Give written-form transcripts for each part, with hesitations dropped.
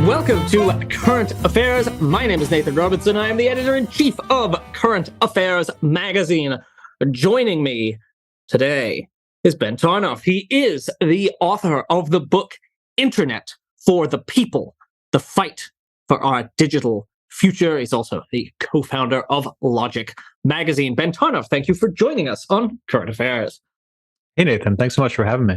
Welcome to Current Affairs. My name is Nathan Robinson. I am the editor-in-chief of Current Affairs magazine. Joining me today is Ben Tarnoff. He is the author of the book Internet for the People, The Fight for Our Digital Future. He's also the co-founder of Logic magazine. Ben Tarnoff, thank you for joining us on Current Affairs. Hey, Nathan. Thanks so much for having me.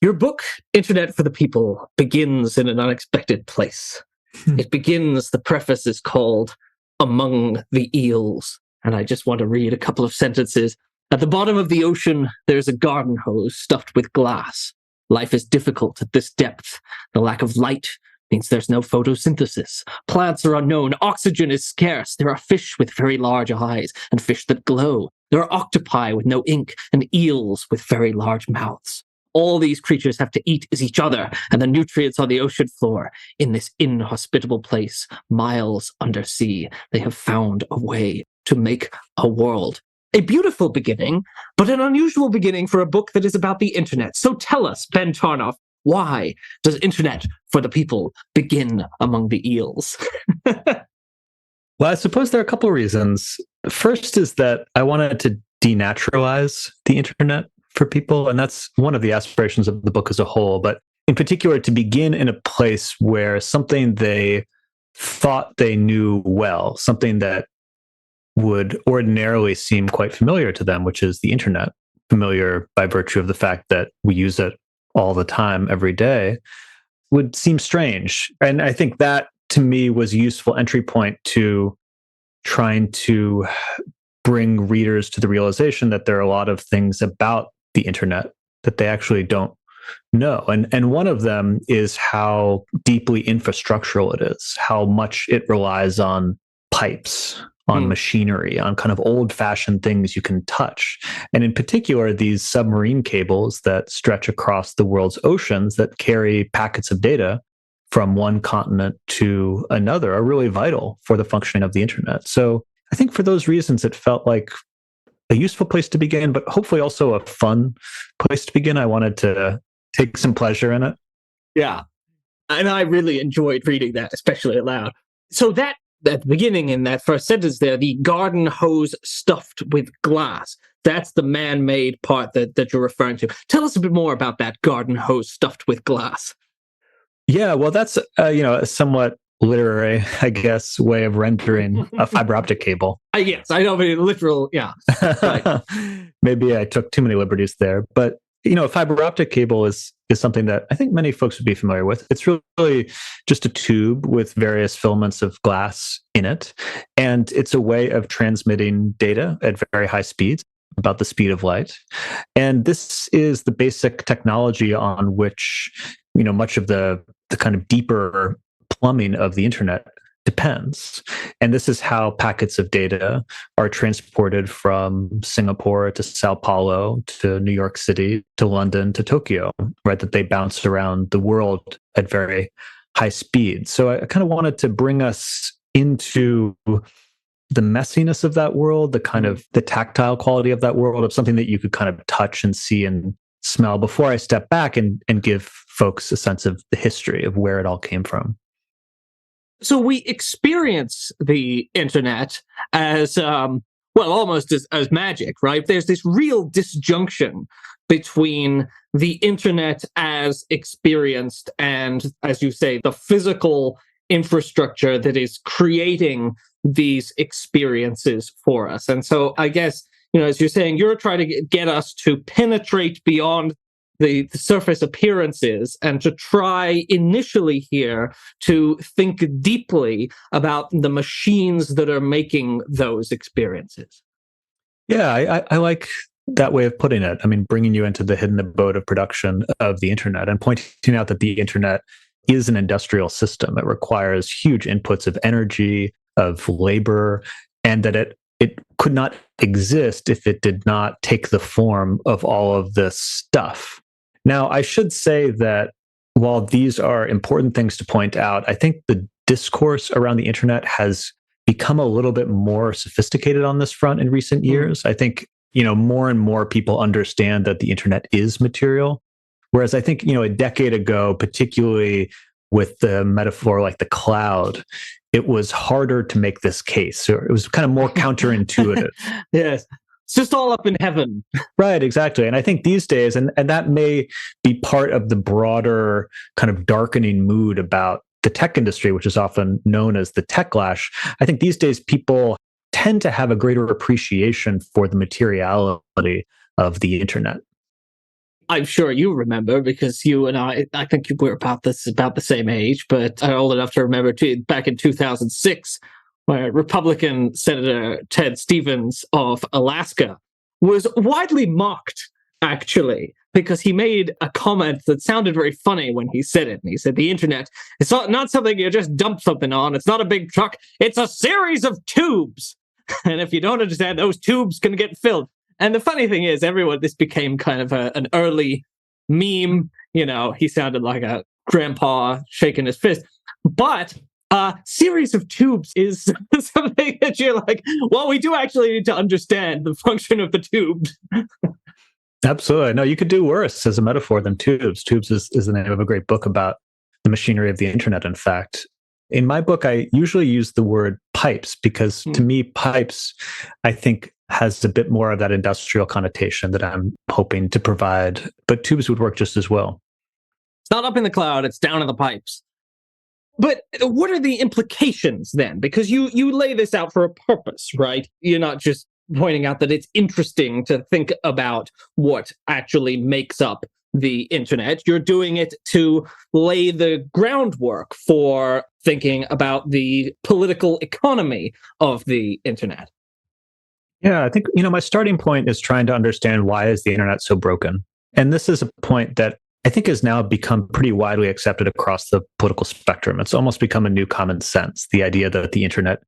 Your book, Internet for the People, begins in an unexpected place. It begins, the preface is called Among the Eels. And I just want to read a couple of sentences. At the bottom of the ocean, there's a garden hose stuffed with glass. Life is difficult at this depth. The lack of light means there's no photosynthesis. Plants are unknown. Oxygen is scarce. There are fish with very large eyes and fish that glow. There are octopi with no ink and eels with very large mouths. All these creatures have to eat is each other and the nutrients on the ocean floor. In this inhospitable place, miles under sea, they have found a way to make a world. A beautiful beginning, but an unusual beginning for a book that is about the internet. So tell us, Ben Tarnoff, why does Internet for the People begin among the eels? Well, I suppose there are a couple of reasons. The first is that I wanted to denaturalize the internet for people, and that's one of the aspirations of the book as a whole, but in particular to begin in a place where something they thought they knew well, something that would ordinarily seem quite familiar to them, which is the internet, familiar by virtue of the fact that we use it all the time, every day, would seem strange. And I think that, to me, was a useful entry point to trying to bring readers to the realization that there are a lot of things about the internet that they actually don't know. And one of them is how deeply infrastructural it is, how much it relies on pipes, on machinery, on kind of old-fashioned things you can touch. And in particular, these submarine cables that stretch across the world's oceans that carry packets of data from one continent to another are really vital for the functioning of the internet. So I think for those reasons, it felt like a useful place to begin, but hopefully also a fun place to begin. I wanted to take some pleasure in it. Yeah. And I really enjoyed reading that, especially aloud. So that beginning in that first sentence there, the garden hose stuffed with glass, that's the man-made part that you're referring to. Tell us a bit more about that garden hose stuffed with glass. Yeah, well, that's a somewhat literary, I guess, way of rendering a fiber optic cable. Yes, I know, but literal, yeah. Right. Maybe I took too many liberties there, but a fiber optic cable is something that I think many folks would be familiar with. It's really just a tube with various filaments of glass in it, and it's a way of transmitting data at very high speeds, about the speed of light. And this is the basic technology on which much of the kind of deeper plumbing of the internet depends. And this is how packets of data are transported from Singapore to Sao Paulo to New York City to London to Tokyo, right? That they bounce around the world at very high speed. So I kind of wanted to bring us into the messiness of that world, the kind of the tactile quality of that world, of something that you could kind of touch and see and smell before I step back and give folks a sense of the history of where it all came from. So we experience the internet as, almost as magic, right? There's this real disjunction between the internet as experienced and, as you say, the physical infrastructure that is creating these experiences for us. And so I guess, as you're saying, you're trying to get us to penetrate beyond the surface appearances and to try initially here to think deeply about the machines that are making those experiences. Yeah, I like that way of putting it. I mean, bringing you into the hidden abode of production of the internet and pointing out that the internet is an industrial system. It requires huge inputs of energy, of labor, and that it could not exist if it did not take the form of all of this stuff. Now, I should say that while these are important things to point out, I think the discourse around the internet has become a little bit more sophisticated on this front in recent years. I think, more and more people understand that the internet is material. Whereas I think, a decade ago, particularly with the metaphor like the cloud, it was harder to make this case. Or it was kind of more counterintuitive. Yes. It's just all up in heaven. Right, exactly. And I think these days, and that may be part of the broader kind of darkening mood about the tech industry, which is often known as the techlash. I think these days people tend to have a greater appreciation for the materiality of the internet. I'm sure you remember because you and I think we're about the same age, but I'm old enough to remember back in 2006, where Republican Senator Ted Stevens of Alaska was widely mocked, actually, because he made a comment that sounded very funny when he said it. And he said, the internet, it's not something you just dump something on. It's not a big truck. It's a series of tubes. And if you don't understand, those tubes can get filled. And the funny thing is, this became kind of an early meme. You know, he sounded like a grandpa shaking his fist. But series of tubes is something that you're like, well, we do actually need to understand the function of the tubes. Absolutely. No, you could do worse as a metaphor than tubes. Tubes is the name of a great book about the machinery of the internet, in fact. In my book, I usually use the word pipes because to me, pipes, I think, has a bit more of that industrial connotation that I'm hoping to provide, but tubes would work just as well. It's not up in the cloud, it's down in the pipes. But what are the implications then? Because you lay this out for a purpose, right? You're not just pointing out that it's interesting to think about what actually makes up the internet. You're doing it to lay the groundwork for thinking about the political economy of the internet. Yeah, I think, my starting point is trying to understand why is the internet so broken? And this is a point that I think has now become pretty widely accepted across the political spectrum. It's almost become a new common sense, the idea that the internet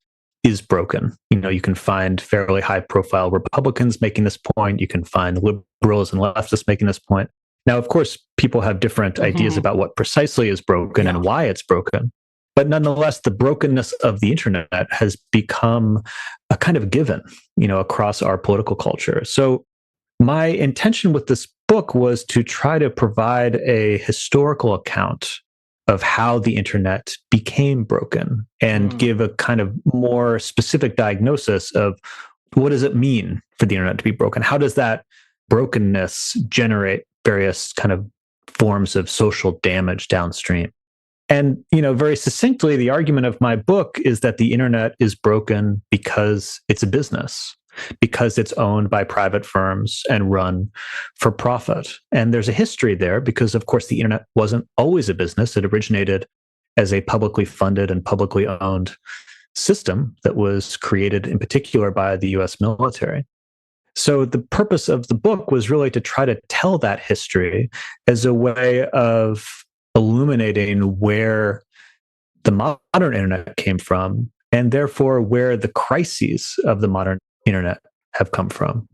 is broken. You can find fairly high profile Republicans making this point. You can find liberals and leftists making this point. Now, of course, people have different ideas about what precisely is broken and why it's broken. But nonetheless, the brokenness of the internet has become a kind of given, across our political culture. So my intention with this book was to try to provide a historical account of how the internet became broken and give a kind of more specific diagnosis of what does it mean for the internet to be broken? How does that brokenness generate various kind of forms of social damage downstream? And, very succinctly, the argument of my book is that the internet is broken because it's a business, because it's owned by private firms and run for profit. And there's a history there because, of course, the internet wasn't always a business. It originated as a publicly funded and publicly owned system that was created in particular by the US military. So the purpose of the book was really to try to tell that history as a way of illuminating where the modern internet came from, and therefore where the crises of the modern internet have come from.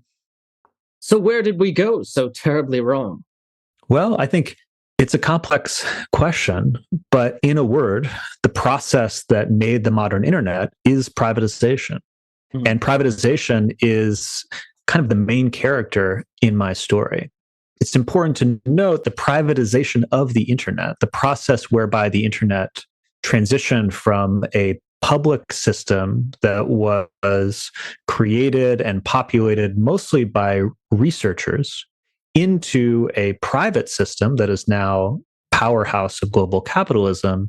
So where did we go so terribly wrong? Well, I think it's a complex question, but in a word, the process that made the modern internet is privatization. And privatization is kind of the main character in my story. It's important to note the privatization of the internet, the process whereby the internet transitioned from a public system that was created and populated mostly by researchers into a private system that is now powerhouse of global capitalism,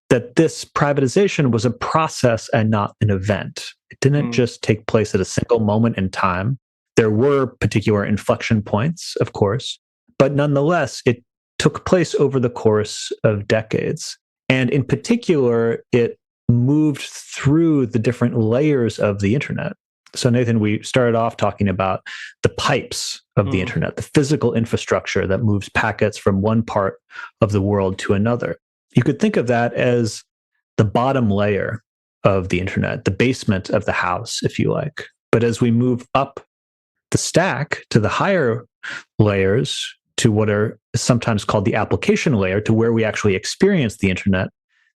that this privatization was a process and not an event. It didn't just take place at a single moment in time. There were particular inflection points, of course, but nonetheless, it took place over the course of decades. And in particular, it moved through the different layers of the internet. So, Nathan, we started off talking about the pipes of the internet, the physical infrastructure that moves packets from one part of the world to another. You could think of that as the bottom layer of the internet, the basement of the house, if you like. But as we move up the stack to the higher layers, to what are sometimes called the application layer, to where we actually experience the internet,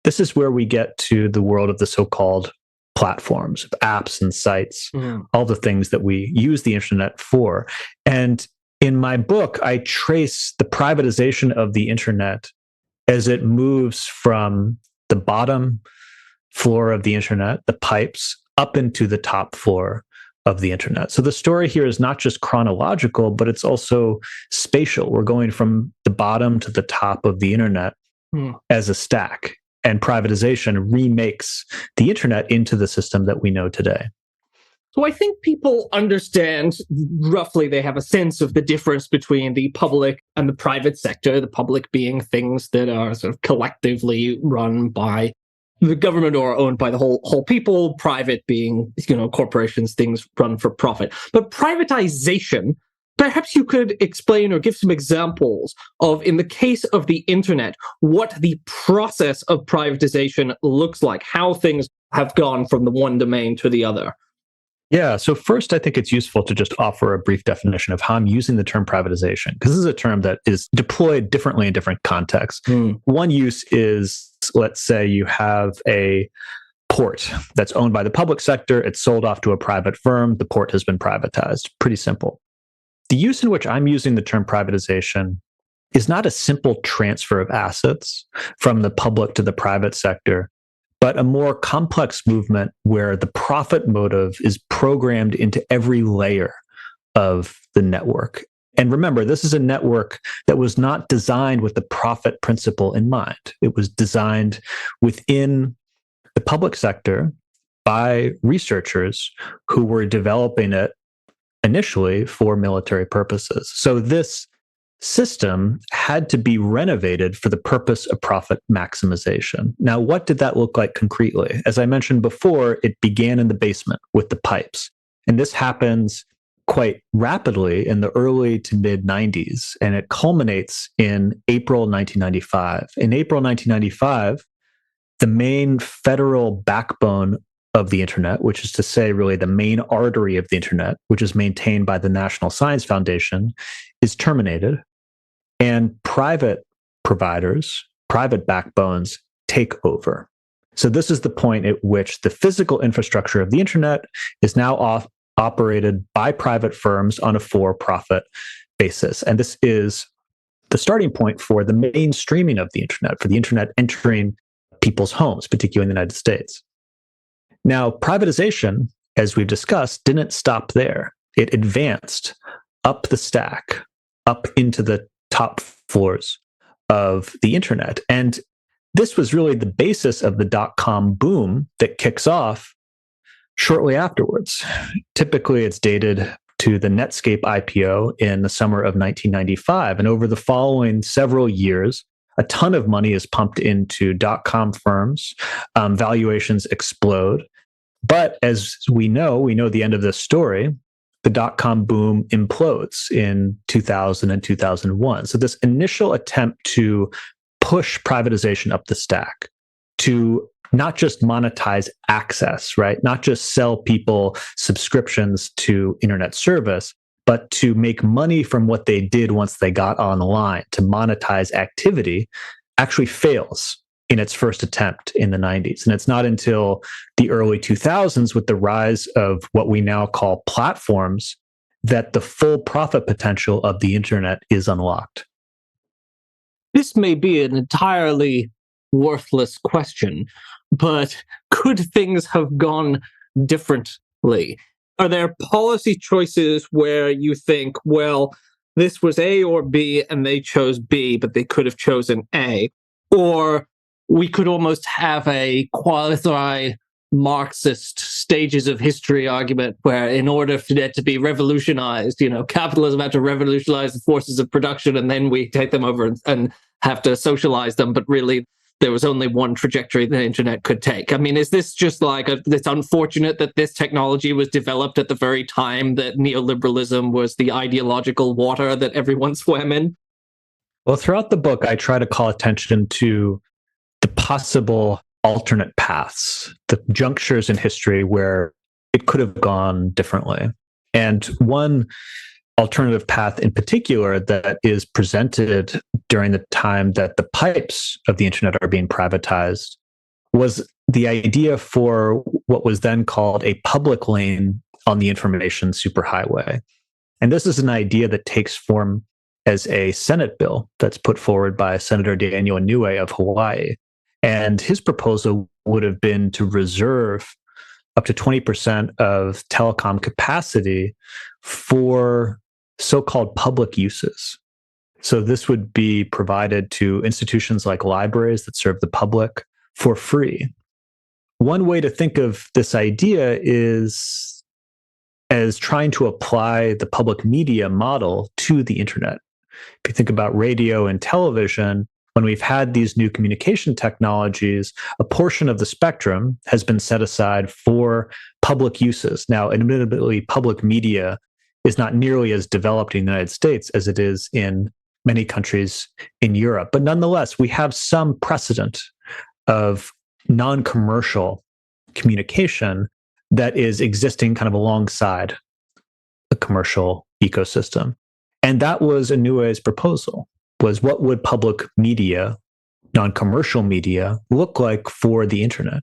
this is where we get to the world of the so-called platforms, of apps and sites, all the things that we use the internet for. And in my book, I trace the privatization of the internet as it moves from the bottom floor of the internet, the pipes, up into the top floor of the internet. So the story here is not just chronological, but it's also spatial. We're going from the bottom to the top of the internet as a stack. And privatization remakes the internet into the system that we know today. So I think people understand roughly, they have a sense of the difference between the public and the private sector, the public being things that are sort of collectively run by the government or owned by the whole people, private being, corporations, things run for profit. But privatization, perhaps you could explain or give some examples of, in the case of the internet, what the process of privatization looks like, how things have gone from the one domain to the other. Yeah. So first, I think it's useful to just offer a brief definition of how I'm using the term privatization, because this is a term that is deployed differently in different contexts. One use is, let's say you have a port that's owned by the public sector. It's sold off to a private firm. The port has been privatized. Pretty simple. The use in which I'm using the term privatization is not a simple transfer of assets from the public to the private sector, but a more complex movement where the profit motive is programmed into every layer of the network. And remember, this is a network that was not designed with the profit principle in mind. It was designed within the public sector by researchers who were developing it initially for military purposes. So this system had to be renovated for the purpose of profit maximization. Now, what did that look like concretely? As I mentioned before, it began in the basement with the pipes. And this happens quite rapidly in the early to mid 90s, and it culminates in April 1995. In April 1995, the main federal backbone of the internet, which is to say, really the main artery of the internet, which is maintained by the National Science Foundation, is terminated, and private providers, private backbones take over. So this is the point at which the physical infrastructure of the internet is now operated by private firms on a for-profit basis. And this is the starting point for the mainstreaming of the internet, for the internet entering people's homes, particularly in the United States. Now, privatization, as we've discussed, didn't stop there. It advanced up the stack, up into the top floors of the internet. And this was really the basis of the dot-com boom that kicks off shortly afterwards. Typically, it's dated to the Netscape IPO in the summer of 1995. And over the following several years, a ton of money is pumped into dot-com firms. Valuations explode. But as we know the end of this story, the dot-com boom implodes in 2000 and 2001. So this initial attempt to push privatization up the stack, to not just monetize access, right? Not just sell people subscriptions to internet service, but to make money from what they did once they got online, to monetize activity, actually fails in its first attempt in the 90s. And it's not until the early 2000s, with the rise of what we now call platforms, that the full profit potential of the internet is unlocked. This may be an entirely worthless question, but could things have gone differently? Are there policy choices where you think, well, this was A or B and they chose B, but they could have chosen A? Or we could almost have a quasi-Marxist stages of history argument where, in order for it to be revolutionized, capitalism had to revolutionize the forces of production, and then we take them over and have to socialize them. But really, there was only one trajectory the internet could take. I mean, is this just like it's unfortunate that this technology was developed at the very time that neoliberalism was the ideological water that everyone swam in? Well, throughout the book, I try to call attention to the possible alternate paths, the junctures in history where it could have gone differently. And one alternative path in particular that is presented during the time that the pipes of the internet are being privatized was the idea for what was then called a public lane on the information superhighway. And this is an idea that takes form as a Senate bill that's put forward by Senator Daniel Inouye of Hawaii. And his proposal would have been to reserve up to 20% of telecom capacity for so-called public uses. So this would be provided to institutions like libraries that serve the public for free. One way to think of this idea is as trying to apply the public media model to the internet. If you think about radio and television, when we've had these new communication technologies, a portion of the spectrum has been set aside for public uses. Now, admittedly, public media is not nearly as developed in the United States as it is in many countries in Europe. But nonetheless, we have some precedent of non-commercial communication that is existing kind of alongside the commercial ecosystem. And that was Inouye's proposal, was what would public media, non-commercial media, look like for the internet?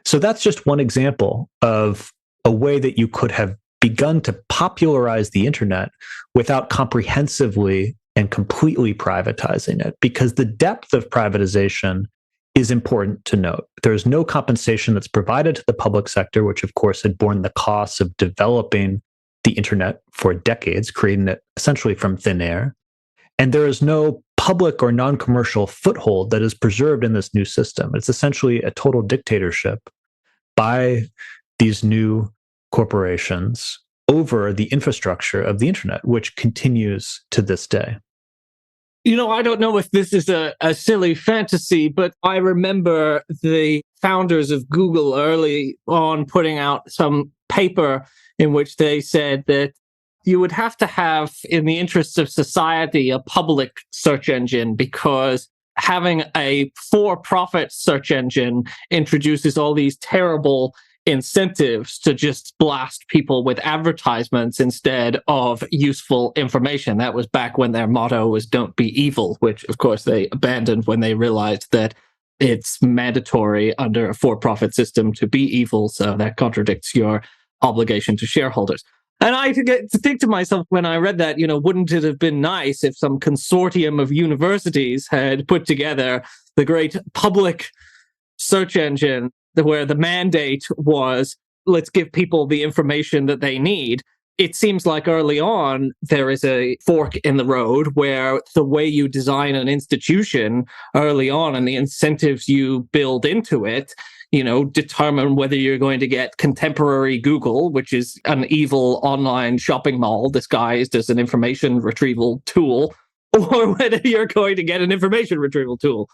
So that's just one example of a way that you could have begun to popularize the internet without comprehensively and completely privatizing it, because the depth of privatization is important to note. There's no compensation that's provided to the public sector, which of course had borne the costs of developing the internet for decades, creating it essentially from thin air. And there is no public or non-commercial foothold that is preserved in this new system. It's essentially a total dictatorship by these new corporations over the infrastructure of the internet, which continues to this day. You know, I don't know if this is a silly fantasy, but I remember the founders of Google early on putting out some paper in which they said that you would have to have, in the interests of society, a public search engine, because having a for-profit search engine introduces all these terrible incentives to just blast people with advertisements instead of useful information. That was back when their motto was "Don't be evil," which of course they abandoned when they realized that it's mandatory under a for-profit system to be evil. So that contradicts your obligation to shareholders. And I get to think to myself when I read that, wouldn't it have been nice if some consortium of universities had put together the great public search engine where the mandate was, let's give people the information that they need. It seems like early on, there is a fork in the road where the way you design an institution early on and the incentives you build into it, determine whether you're going to get contemporary Google, which is an evil online shopping mall disguised as an information retrieval tool, or whether you're going to get an information retrieval tool.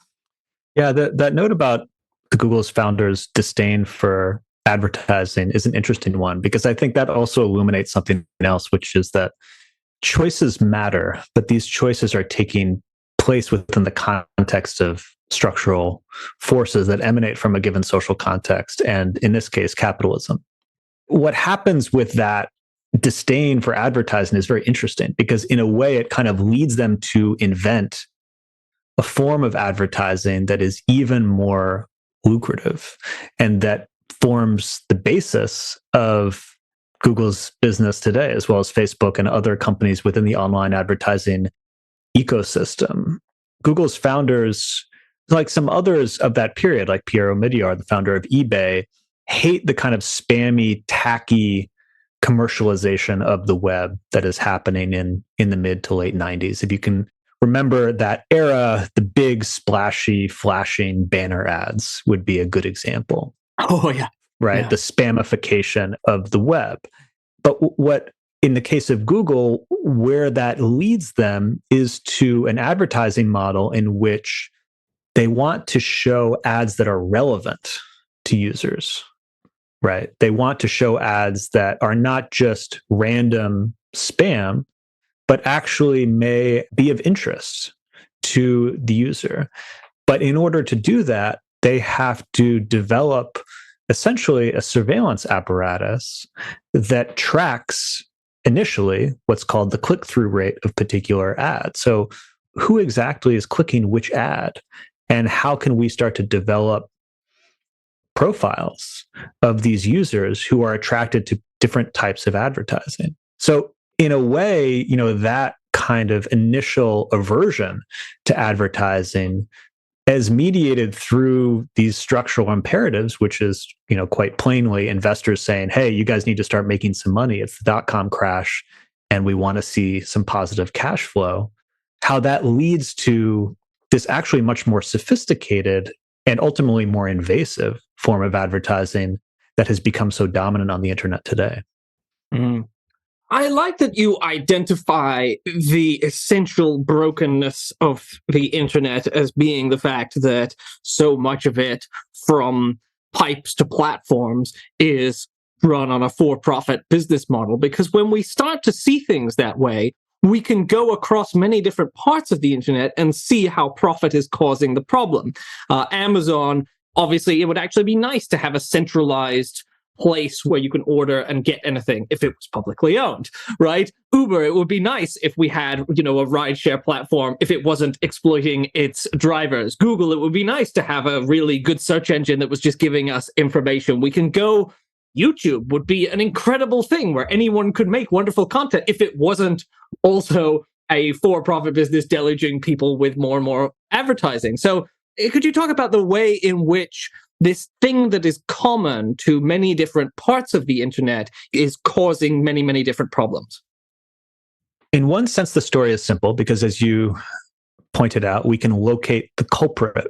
Yeah, that note about the Google's founders' disdain for advertising is an interesting one, because I think that also illuminates something else, which is that choices matter, but these choices are taking place within the context of structural forces that emanate from a given social context, and in this case, capitalism. What happens with that disdain for advertising is very interesting, because in a way it kind of leads them to invent a form of advertising that is even more lucrative and that forms the basis of Google's business today, as well as Facebook and other companies within the online advertising ecosystem. Google's founders, like some others of that period, like Pierre Omidyar, the founder of eBay, hate the kind of spammy, tacky commercialization of the web that is happening in the mid to late 90s. If you can remember that era, the big, splashy, flashing banner ads would be a good example. Oh, yeah. Right? Yeah. The spamification of the web. But what, in the case of Google, where that leads them is to an advertising model in which they want to show ads that are relevant to users, right? They want to show ads that are not just random spam, but actually may be of interest to the user. But in order to do that, they have to develop essentially a surveillance apparatus that tracks initially what's called the click-through rate of particular ads. So who exactly is clicking which ad, and how can we start to develop profiles of these users who are attracted to different types of advertising? So in a way, that kind of initial aversion to advertising as mediated through these structural imperatives, which is, quite plainly investors saying, hey, you guys need to start making some money. It's the dot-com crash, and we want to see some positive cash flow. How that leads to this actually much more sophisticated and ultimately more invasive form of advertising that has become so dominant on the internet today. Mm. I like that you identify the essential brokenness of the internet as being the fact that so much of it, from pipes to platforms, is run on a for-profit business model. Because when we start to see things that way, we can go across many different parts of the internet and see how profit is causing the problem. Amazon, obviously, it would actually be nice to have a centralized place where you can order and get anything if it was publicly owned, right? Uber, it would be nice if we had, a rideshare platform if it wasn't exploiting its drivers. Google, it would be nice to have a really good search engine that was just giving us information. YouTube would be an incredible thing where anyone could make wonderful content if it wasn't also a for-profit business deluging people with more and more advertising. So could you talk about the way in which this thing that is common to many different parts of the internet is causing many, many different problems? In one sense, the story is simple because, as you pointed out, we can locate the culprit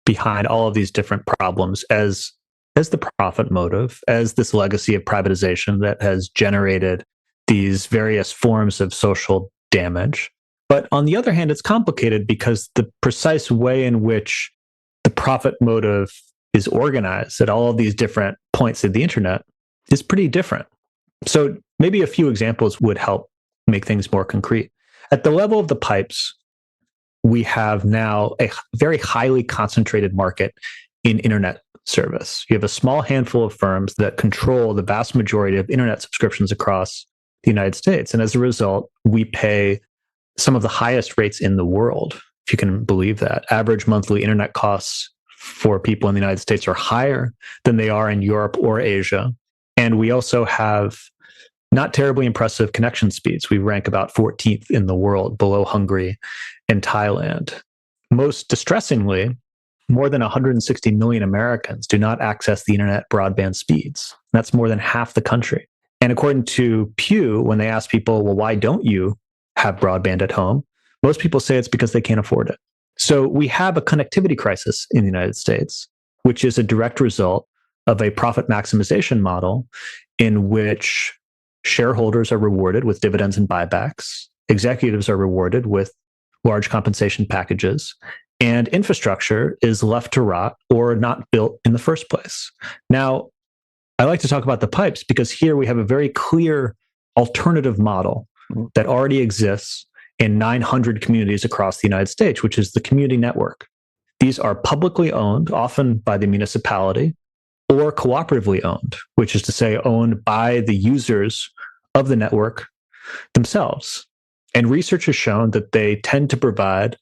behind all of these different problems as the profit motive, as this legacy of privatization that has generated these various forms of social damage. But on the other hand, it's complicated because the precise way in which the profit motive is organized at all of these different points of the internet is pretty different. So maybe a few examples would help make things more concrete. At the level of the pipes, we have now a very highly concentrated market in internet service. You have a small handful of firms that control the vast majority of internet subscriptions across the United States. And as a result, we pay some of the highest rates in the world, if you can believe that. Average monthly internet costs for people in the United States are higher than they are in Europe or Asia. And we also have not terribly impressive connection speeds. We rank about 14th in the world, below Hungary and Thailand. Most distressingly, more than 160 million Americans do not access the internet broadband speeds. That's more than half the country. And according to Pew, when they ask people, well, why don't you have broadband at home? Most people say it's because they can't afford it. So we have a connectivity crisis in the United States, which is a direct result of a profit maximization model in which shareholders are rewarded with dividends and buybacks, executives are rewarded with large compensation packages, and infrastructure is left to rot or not built in the first place. Now, I like to talk about the pipes because here we have a very clear alternative model that already exists in 900 communities across the United States, which is the community network. These are publicly owned, often by the municipality, or cooperatively owned, which is to say owned by the users of the network themselves. And research has shown that they tend to provide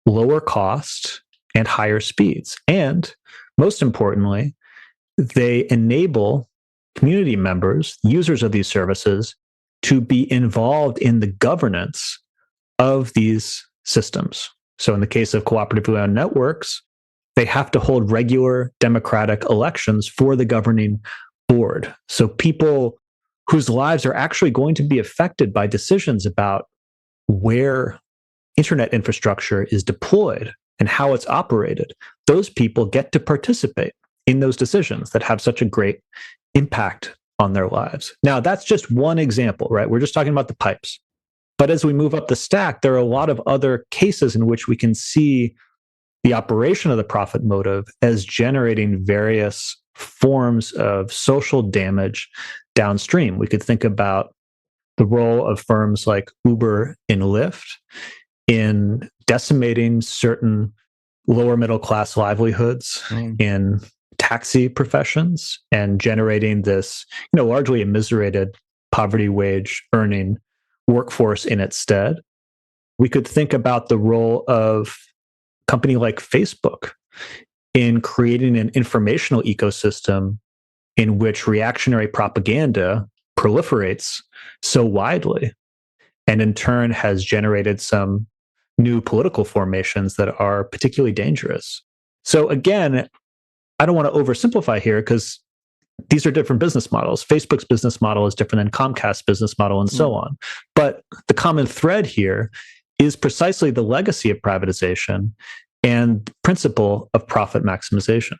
lower cost and higher speeds. And most importantly, they enable community members, users of these services, to be involved in the governance of these systems. So in the case of cooperatively owned networks, they have to hold regular democratic elections for the governing board. So people whose lives are actually going to be affected by decisions about where internet infrastructure is deployed and how it's operated, those people get to participate in those decisions that have such a great impact on their lives. Now, that's just one example, right? We're just talking about the pipes. But as we move up the stack, there are a lot of other cases in which we can see the operation of the profit motive as generating various forms of social damage downstream. We could think about the role of firms like Uber and Lyft in decimating certain lower middle class livelihoods in taxi professions and generating this, largely immiserated poverty wage earning workforce in its stead. We could think about the role of a company like Facebook in creating an informational ecosystem in which reactionary propaganda proliferates so widely. and in turn has generated some new political formations that are particularly dangerous. So again, I don't want to oversimplify here because these are different business models. Facebook's business model is different than Comcast's business model and so on. But the common thread here is precisely the legacy of privatization and the principle of profit maximization.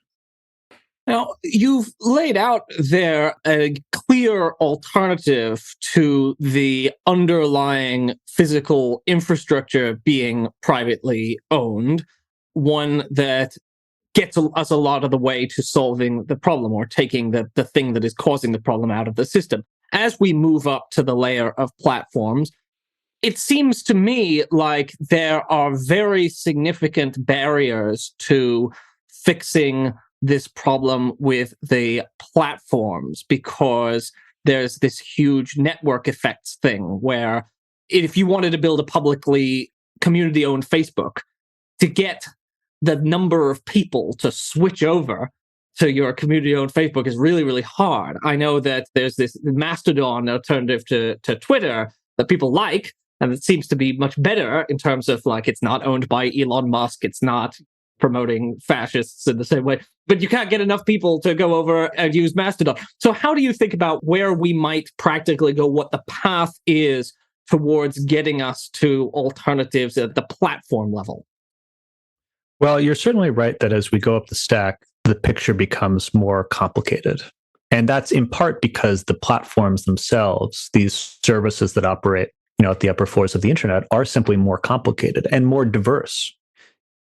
Now, you've laid out there a clear alternative to the underlying physical infrastructure being privately owned, one that gets us a lot of the way to solving the problem or taking the thing that is causing the problem out of the system. As we move up to the layer of platforms, it seems to me like there are very significant barriers to fixing this problem with the platforms because there's this huge network effects thing where if you wanted to build a publicly community-owned Facebook, to get the number of people to switch over to your community-owned Facebook is really, really hard. I know that there's this Mastodon alternative to Twitter that people like, and it seems to be much better in terms of like it's not owned by Elon Musk, it's not promoting fascists in the same way, but you can't get enough people to go over and use Mastodon. So how do you think about where we might practically go, what the path is towards getting us to alternatives at the platform level? Well, you're certainly right that as we go up the stack, the picture becomes more complicated. And that's in part because the platforms themselves, these services that operate, at the upper floors of the internet, are simply more complicated and more diverse.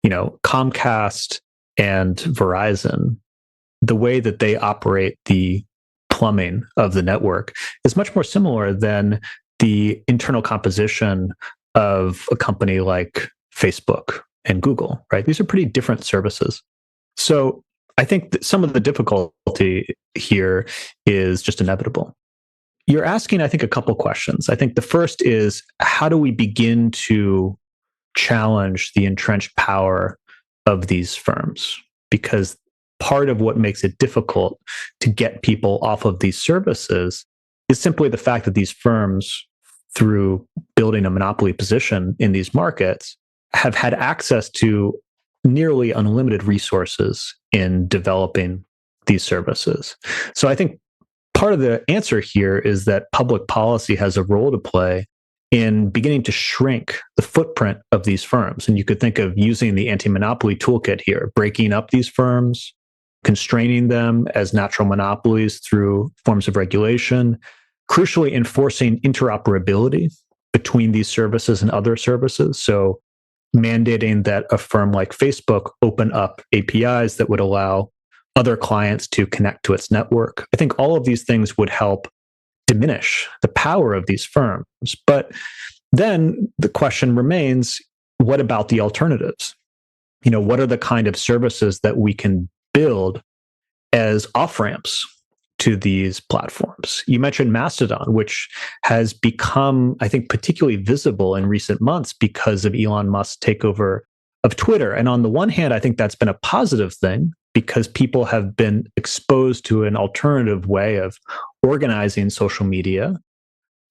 Comcast and Verizon, the way that they operate the plumbing of the network is much more similar than the internal composition of a company like Facebook and Google, right? These are pretty different services. So I think that some of the difficulty here is just inevitable. You're asking, I think, a couple questions. I think the first is, how do we begin to challenge the entrenched power of these firms? Because part of what makes it difficult to get people off of these services is simply the fact that these firms, through building a monopoly position in these markets, have had access to nearly unlimited resources in developing these services. So I think part of the answer here is that public policy has a role to play in beginning to shrink the footprint of these firms. And you could think of using the anti-monopoly toolkit here, breaking up these firms, constraining them as natural monopolies through forms of regulation, crucially enforcing interoperability between these services and other services. So mandating that a firm like Facebook open up APIs that would allow other clients to connect to its network. I think all of these things would help diminish the power of these firms. But then the question remains, what about the alternatives? What are the kind of services that we can build as off-ramps to these platforms? You mentioned Mastodon, which has become, I think, particularly visible in recent months because of Elon Musk's takeover of Twitter. And on the one hand, I think that's been a positive thing because people have been exposed to an alternative way of organizing social media.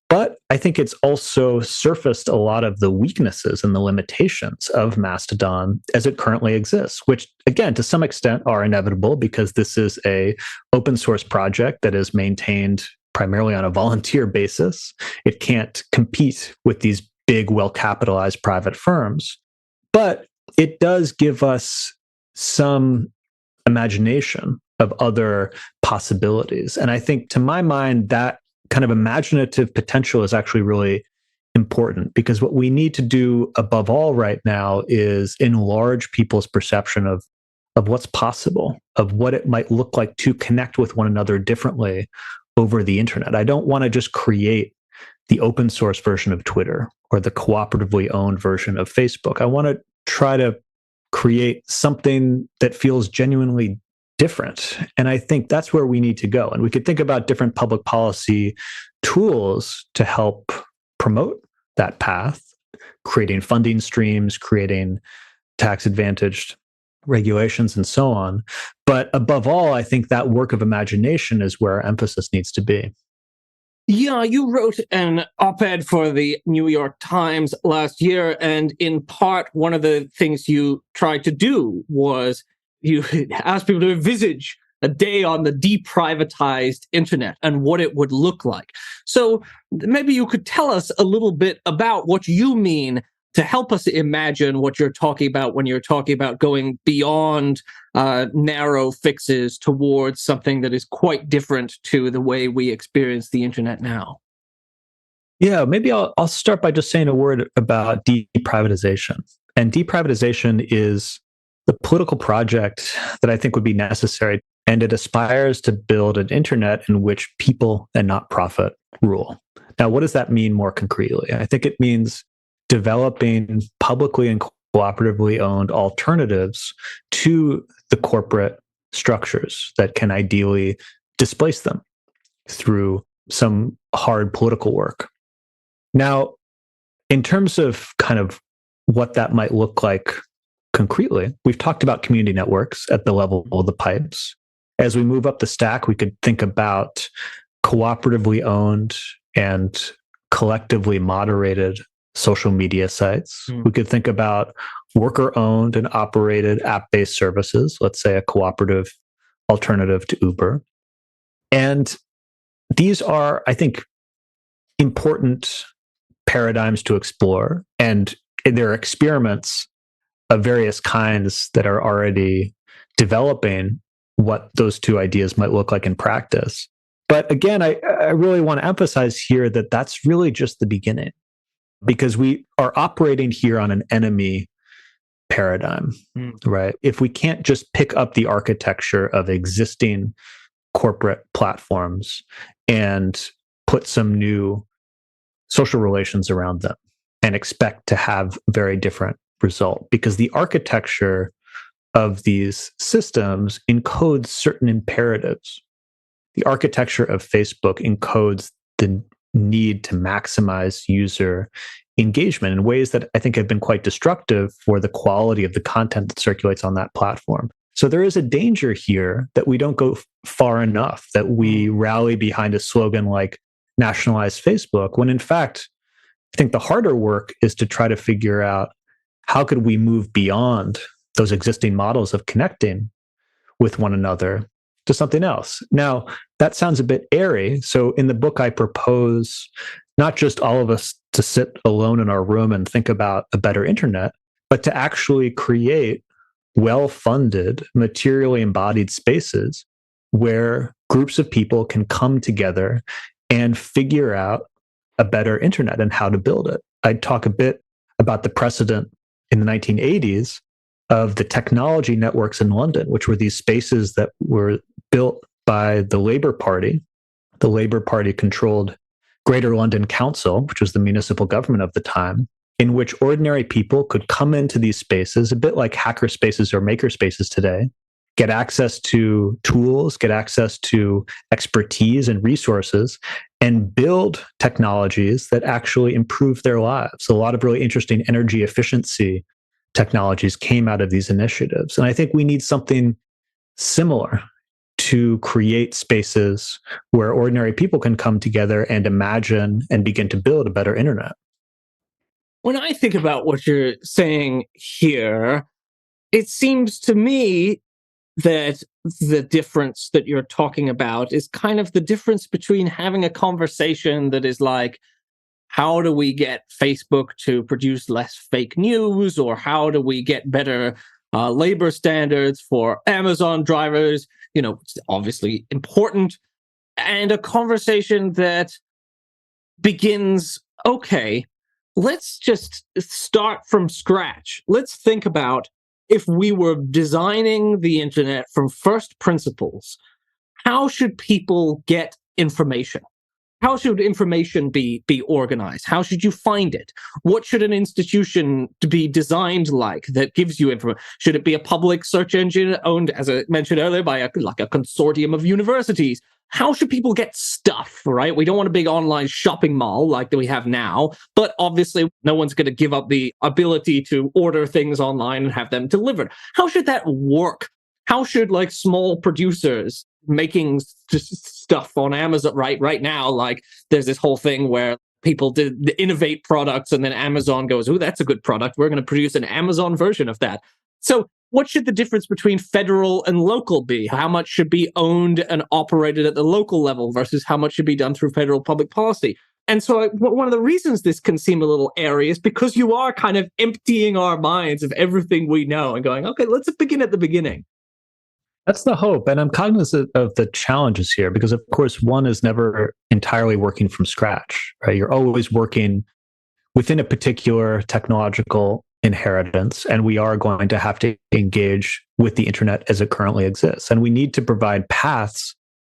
But I think it's also surfaced a lot of the weaknesses and the limitations of Mastodon as it currently exists, which, again, to some extent are inevitable because this is a open source project that is maintained primarily on a volunteer basis. It can't compete with these big, well-capitalized private firms. But it does give us some imagination of other possibilities. And I think, to my mind, that kind of imaginative potential is actually really important because what we need to do above all right now is enlarge people's perception of what's possible, of what it might look like to connect with one another differently over the internet. I don't want to just create the open source version of Twitter or the cooperatively owned version of Facebook. I want to try to create something that feels genuinely different. And I think that's where we need to go. And we could think about different public policy tools to help promote that path, creating funding streams, creating tax advantaged regulations, and so on. But above all, I think that work of imagination is where our emphasis needs to be. Yeah, you wrote an op-ed for the New York Times last year, and in part, one of the things you tried to do was you asked people to envisage a day on the deprivatized internet and what it would look like. So maybe you could tell us a little bit about what you mean to help us imagine what you're talking about when you're talking about going beyond narrow fixes towards something that is quite different to the way we experience the internet now. Yeah, maybe I'll start by just saying a word about deprivatization. And deprivatization is the political project that I think would be necessary. And it aspires to build an internet in which people and not profit rule. Now, what does that mean more concretely? I think it means developing publicly and cooperatively owned alternatives to the corporate structures that can ideally displace them through some hard political work. Now, in terms of kind of what that might look like concretely, we've talked about community networks at the level of the pipes. As we move up the stack, we could think about cooperatively owned and collectively moderated social media sites. We could think about worker owned and operated app based services, let's say a cooperative alternative to Uber. And these are, I think, important paradigms to explore. And there are experiments of various kinds that are already developing what those two ideas might look like in practice. But again, I really want to emphasize here that that's really just the beginning, because we are operating here on an enemy paradigm, right? If we can't just pick up the architecture of existing corporate platforms and put some new social relations around them and expect to have very different result, because the architecture of these systems encodes certain imperatives. The architecture of Facebook encodes the need to maximize user engagement in ways that I think have been quite destructive for the quality of the content that circulates on that platform. So there is a danger here that we don't go far enough, that we rally behind a slogan like nationalize Facebook, when in fact, I think the harder work is to try to figure out how could we move beyond those existing models of connecting with one another to something else. Now, that sounds a bit airy. So in the book, I propose not just all of us to sit alone in our room and think about a better internet, but to actually create well-funded, materially embodied spaces where groups of people can come together and figure out a better internet and how to build it. I'd talk a bit about the precedent in the 1980s of the technology networks in London, which were these spaces that were built by the Labour Party. The Labour Party controlled Greater London Council, which was the municipal government of the time, in which ordinary people could come into these spaces, a bit like hacker spaces or maker spaces today, get access to tools, get access to expertise and resources, and build technologies that actually improve their lives. A lot of really interesting energy efficiency technologies came out of these initiatives. And I think we need something similar to create spaces where ordinary people can come together and imagine and begin to build a better internet. When I think about what you're saying here, it seems to me that the difference that you're talking about is kind of the difference between having a conversation that is like, how do we get Facebook to produce less fake news, or how do we get better labor standards for Amazon drivers? It's obviously important. And a conversation that begins, okay, let's just start from scratch. Let's think about, if we were designing the internet from first principles, how should people get information? How should information be organized? How should you find it? What should an institution be designed like that gives you information? Should it be a public search engine owned, as I mentioned earlier, by a consortium of universities? How should people get stuff, right? We don't want a big online shopping mall like that we have now, but obviously no one's going to give up the ability to order things online and have them delivered. How should that work? How should small producers making stuff on Amazon right now. Like there's this whole thing where people innovate products and then Amazon goes, oh, that's a good product. We're going to produce an Amazon version of that. So what should the difference between federal and local be? How much should be owned and operated at the local level versus how much should be done through federal public policy? And so one of the reasons this can seem a little airy is because you are kind of emptying our minds of everything we know and going, okay, let's begin at the beginning. That's the hope. And I'm cognizant of the challenges here because, of course, one is never entirely working from scratch, right? You're always working within a particular technological inheritance, and we are going to have to engage with the internet as it currently exists. And we need to provide paths,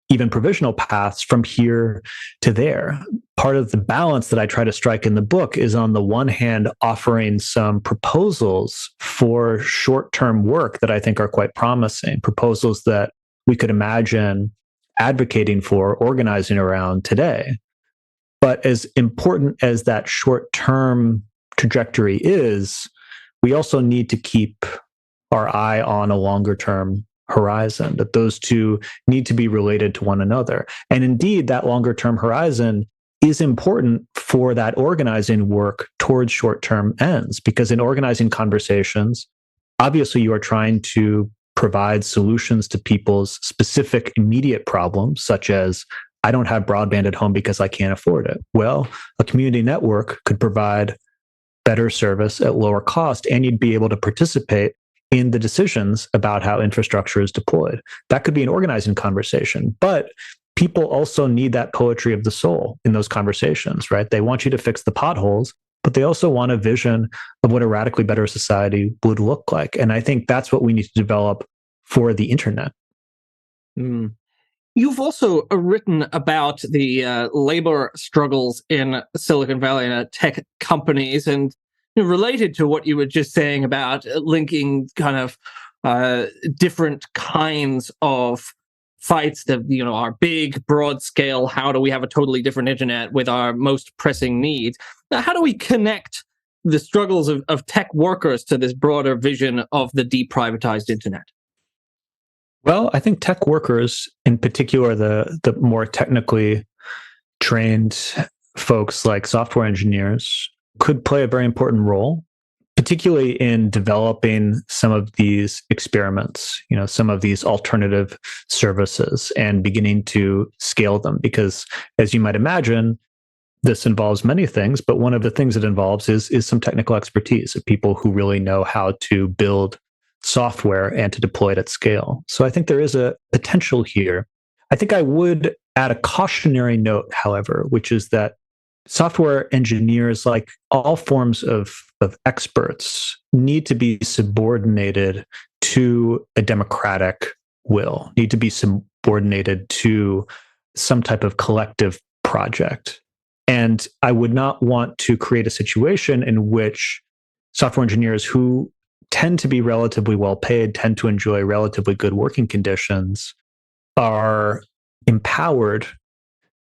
even provisional paths, from here to there. Part of the balance that I try to strike in the book is, on the one hand, offering some proposals for short-term work that I think are quite promising, proposals that we could imagine advocating for, organizing around today. But as important as that short-term trajectory is, we also need to keep our eye on a longer-term horizon, that those two need to be related to one another. And indeed, that longer-term horizon is important for that organizing work towards short-term ends, because in organizing conversations, obviously you are trying to provide solutions to people's specific immediate problems, such as, I don't have broadband at home because I can't afford it. Well, a community network could provide better service at lower cost, and you'd be able to participate in the decisions about how infrastructure is deployed. That could be an organizing conversation, but people also need that poetry of the soul in those conversations, right? They want you to fix the potholes, but they also want a vision of what a radically better society would look like. And I think that's what we need to develop for the internet. Mm. You've also written about the labor struggles in Silicon Valley and tech companies, and related to what you were just saying about linking kind of different kinds of fights that are big, broad scale. How do we have a totally different internet with our most pressing needs? Now, how do we connect the struggles of tech workers to this broader vision of the deprivatized internet? Well, I think tech workers, in particular, the more technically trained folks like software engineers, could play a very important role, particularly in developing some of these experiments, some of these alternative services, and beginning to scale them. Because, as you might imagine, this involves many things, but one of the things it involves is some technical expertise of people who really know how to build software and to deploy it at scale. So I think there is a potential here. I think I would add a cautionary note, however, which is that software engineers, like all forms of experts, need to be subordinated to a democratic will, need to be subordinated to some type of collective project. And I would not want to create a situation in which software engineers, who tend to be relatively well paid, tend to enjoy relatively good working conditions, are empowered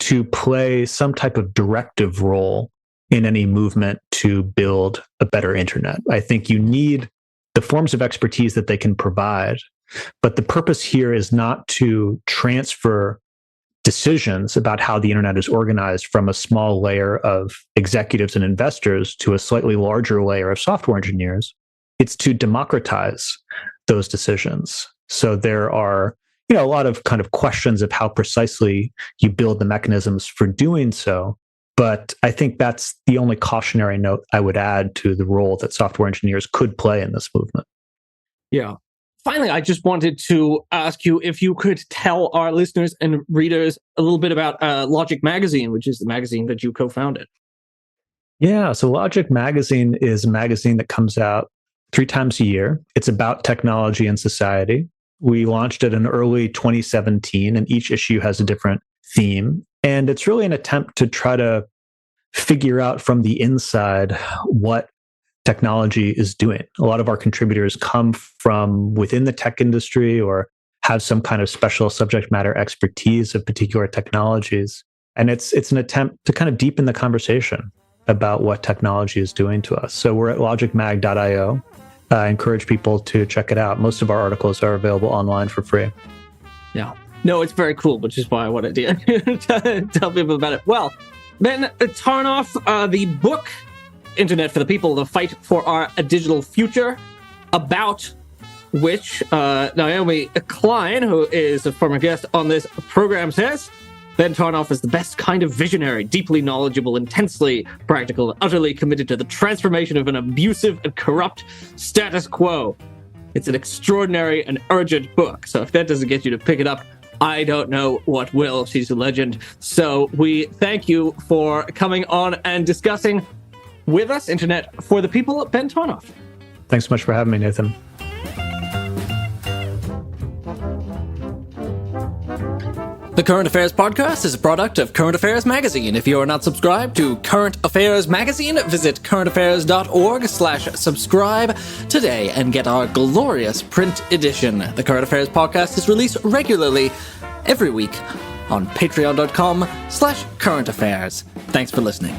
to play some type of directive role in any movement to build a better internet. I think you need the forms of expertise that they can provide, but the purpose here is not to transfer decisions about how the internet is organized from a small layer of executives and investors to a slightly larger layer of software engineers. It's to democratize those decisions. So there are a lot of kind of questions of how precisely you build the mechanisms for doing so. But I think that's the only cautionary note I would add to the role that software engineers could play in this movement. Yeah. Finally, I just wanted to ask you if you could tell our listeners and readers a little bit about Logic Magazine, which is the magazine that you co-founded. Yeah, so Logic Magazine is a magazine that comes out 3 times a year. It's about technology and society. We launched it in early 2017, and each issue has a different theme. And it's really an attempt to try to figure out from the inside what technology is doing. A lot of our contributors come from within the tech industry or have some kind of special subject matter expertise of particular technologies. And it's an attempt to kind of deepen the conversation about what technology is doing to us. So we're at logicmag.io. I encourage people to check it out. Most of our articles are available online for free. Yeah. No, it's very cool, which is why I wanted to tell people about it. Well, then Tarnoff, the book Internet for the People, The Fight for Our Digital Future, about which Naomi Klein, who is a former guest on this program, says, Ben Tarnoff is the best kind of visionary, deeply knowledgeable, intensely practical, and utterly committed to the transformation of an abusive and corrupt status quo. It's an extraordinary and urgent book, so if that doesn't get you to pick it up, I don't know what will. She's a legend. So we thank you for coming on and discussing with us Internet for the People, Ben Tarnoff. Thanks so much for having me, Nathan. The Current Affairs Podcast is a product of Current Affairs Magazine. If you are not subscribed to Current Affairs Magazine, visit currentaffairs.org/subscribe today and get our glorious print edition. The Current Affairs Podcast is released regularly every week on patreon.com/currentaffairs. Thanks for listening.